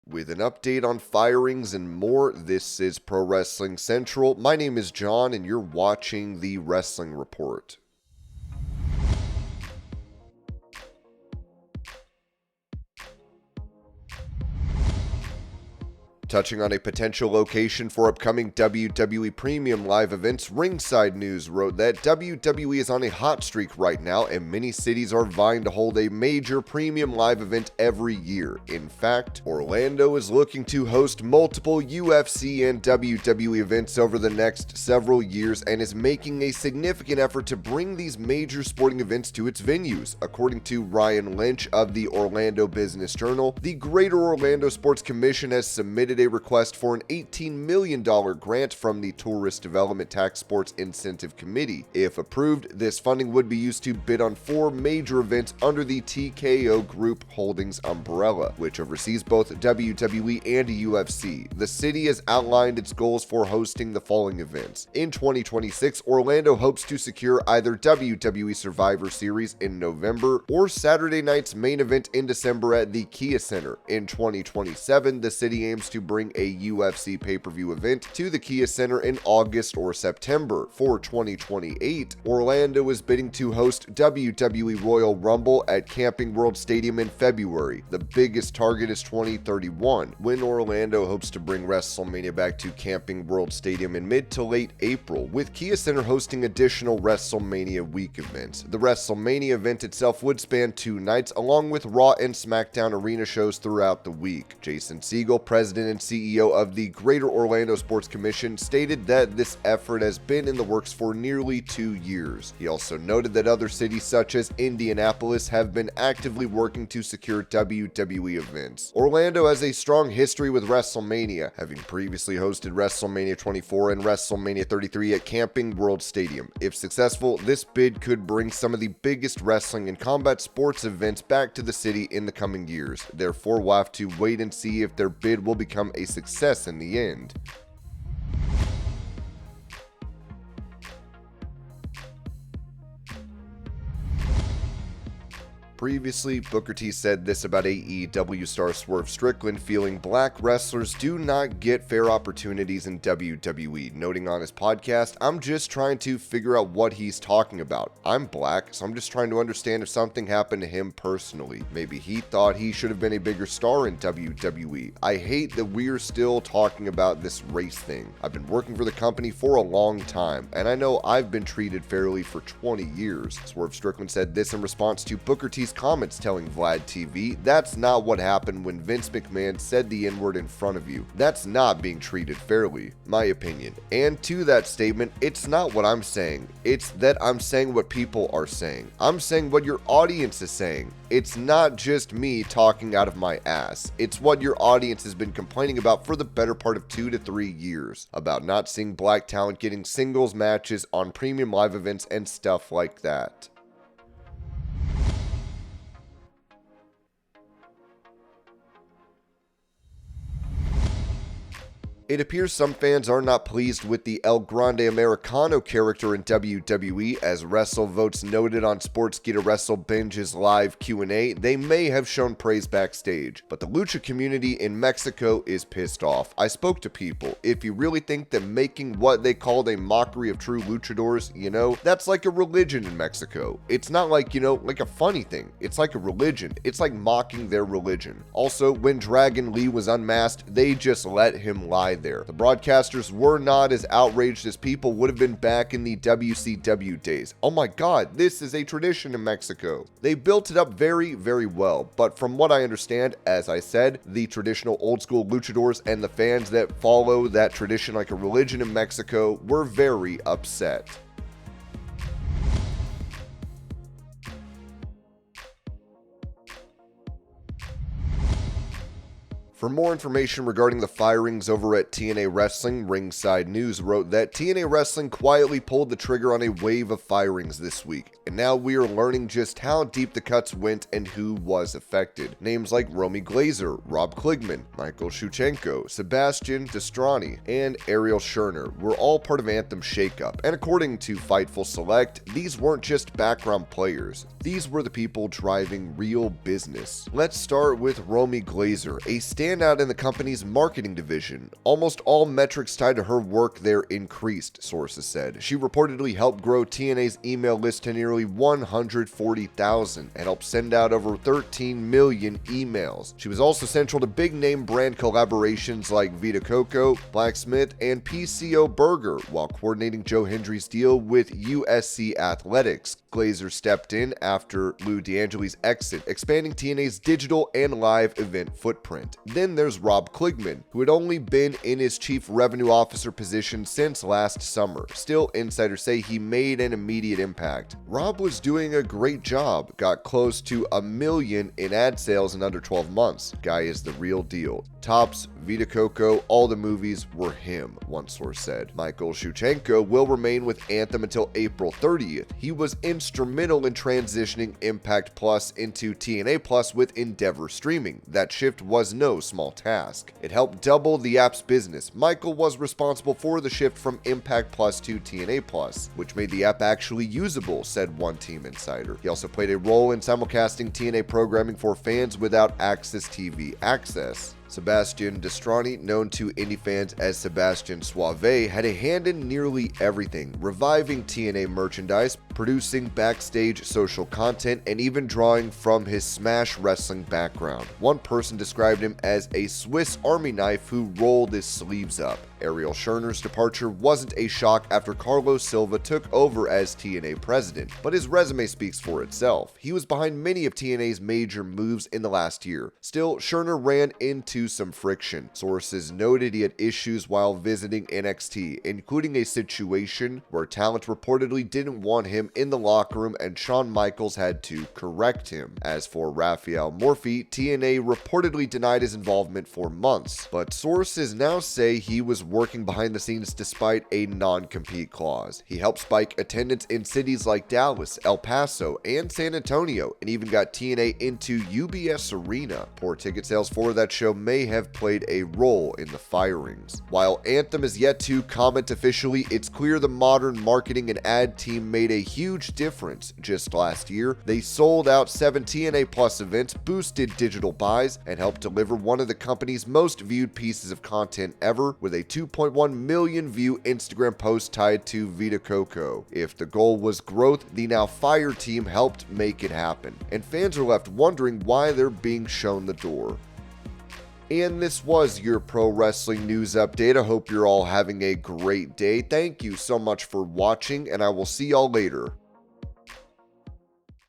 With an update on firings and more, this is Pro Wrestling Central. My name is John and you're watching the Wrestling Report. Touching on a potential location for upcoming WWE Premium Live events, Ringside News wrote that WWE is on a hot streak right now and many cities are vying to hold a major Premium Live event every year. In fact, Orlando is looking to host multiple UFC and WWE events over the next several years and is making a significant effort to bring these major sporting events to its venues. According to Ryan Lynch of the Orlando Business Journal, the Greater Orlando Sports Commission has submitted a request for an $18 million grant from the Tourist Development Tax Sports Incentive Committee. If approved, this funding would be used to bid on 4 major events under the TKO Group Holdings umbrella, which oversees both WWE and UFC. The city has outlined its goals for hosting the following events. In 2026, Orlando hopes to secure either WWE Survivor Series in November or Saturday night's main event in December at the Kia Center. In 2027, the city aims to bring a UFC pay-per-view event to the Kia Center in August or September. For 2028, Orlando is bidding to host WWE Royal Rumble at Camping World Stadium in February. The biggest target is 2031, when Orlando hopes to bring WrestleMania back to Camping World Stadium in mid to late April, with Kia Center hosting additional WrestleMania week events. The WrestleMania event itself would span 2 nights, along with Raw and SmackDown arena shows throughout the week. Jason Segel, president and CEO of the Greater Orlando Sports Commission, stated that this effort has been in the works for nearly 2 years. He also noted that other cities such as Indianapolis have been actively working to secure WWE events. Orlando has a strong history with WrestleMania, having previously hosted WrestleMania 24 and WrestleMania 33 at Camping World Stadium. If successful, this bid could bring some of the biggest wrestling and combat sports events back to the city in the coming years. Therefore, we'll have to wait and see if their bid will become a success in the end. Previously, Booker T said this about AEW star Swerve Strickland, feeling black wrestlers do not get fair opportunities in WWE, noting on his podcast, "I'm just trying to figure out what he's talking about. I'm black, so I'm just trying to understand if something happened to him personally. Maybe he thought he should have been a bigger star in WWE. I hate that we're still talking about this race thing. I've been working for the company for a long time, and I know I've been treated fairly for 20 years. Swerve Strickland said this in response to Booker T's comments, telling Vlad TV, "That's not what happened when Vince McMahon said the N-word in front of you. That's not being treated fairly, my opinion." And to that statement, it's not what I'm saying. It's that I'm saying what people are saying. I'm saying what your audience is saying. It's not just me talking out of my ass. It's what your audience has been complaining about for the better part of 2 to 3 years, about not seeing black talent getting singles matches on premium live events and stuff like that. It appears some fans are not pleased with the El Grande Americano character in WWE. As WrestleVotes noted on Sportskeeda Wrestle Binge's live Q&A, they may have shown praise backstage, but the lucha community in Mexico is pissed off. I spoke to people. If you really think that making what they called a mockery of true luchadors, that's like a religion in Mexico. It's not like, like a funny thing. It's like a religion. It's like mocking their religion. Also, when Dragon Lee was unmasked, they just let him lie there. The broadcasters were not as outraged as people would have been back in the WCW days. Oh my god, this is a tradition in Mexico. They built it up very, very well, but from what I understand, as I said, the traditional old school luchadors and the fans that follow that tradition like a religion in Mexico were very upset. For more information regarding the firings over at TNA Wrestling, Ringside News wrote that TNA Wrestling quietly pulled the trigger on a wave of firings this week, and now we are learning just how deep the cuts went and who was affected. Names like Romy Glazer, Rob Kligman, Michael Shuchenko, Sebastian Destrani, and Ariel Scherner were all part of Anthem's shakeup, and according to Fightful Select, these weren't just background players. These were the people driving real business. Let's start with Romy Glazer, a standout in the company's marketing division. Almost all metrics tied to her work there increased, sources said. She reportedly helped grow TNA's email list to nearly 140,000 and helped send out over 13 million emails. She was also central to big-name brand collaborations like Vita Coco, Blacksmith, and PCO Burger, while coordinating Joe Hendry's deal with USC Athletics. Glazer stepped in after Lou D'Angeli's exit, expanding TNA's digital and live event footprint. Then there's Rob Kligman, who had only been in his chief revenue officer position since last summer. Still, insiders say he made an immediate impact. Rob was doing a great job, got close to $1 million in ad sales in under 12 months. Guy is the real deal. Tops, Vita Coco, all the movies were him, one source said. Michael Shuchenko will remain with Anthem until April 30th. He was instrumental in transitioning Impact Plus into TNA Plus with Endeavor Streaming. That shift was no small task. It helped double the app's business. Michael was responsible for the shift from Impact Plus to TNA Plus, which made the app actually usable, said one team insider. He also played a role in simulcasting TNA programming for fans without Access TV access. Sebastian Destrani, known to indie fans as Sebastian Suave, had a hand in nearly everything, reviving TNA merchandise, producing backstage social content, and even drawing from his Smash Wrestling background. One person described him as a Swiss Army knife who rolled his sleeves up. Ariel Scherner's departure wasn't a shock after Carlos Silva took over as TNA president, but his resume speaks for itself. He was behind many of TNA's major moves in the last year. Still, Scherner ran into some friction. Sources noted he had issues while visiting NXT, including a situation where talent reportedly didn't want him in the locker room and Shawn Michaels had to correct him. As for Raphael Morphy, TNA reportedly denied his involvement for months, but sources now say he was working behind the scenes despite a non-compete clause. He helped spike attendance in cities like Dallas, El Paso, and San Antonio, and even got TNA into UBS Arena. Poor ticket sales for that show may have played a role in the firings. While Anthem is yet to comment officially, it's clear the modern marketing and ad team made a huge difference. Just last year, they sold out 7 TNA Plus events, boosted digital buys, and helped deliver one of the company's most viewed pieces of content ever, with a 2.1 million view Instagram post tied to Vita Coco. If the goal was growth, the now Fire team helped make it happen, and fans are left wondering why they're being shown the door. And this was your pro wrestling news update. I hope you're all having a great day. Thank you so much for watching, and I will see y'all later.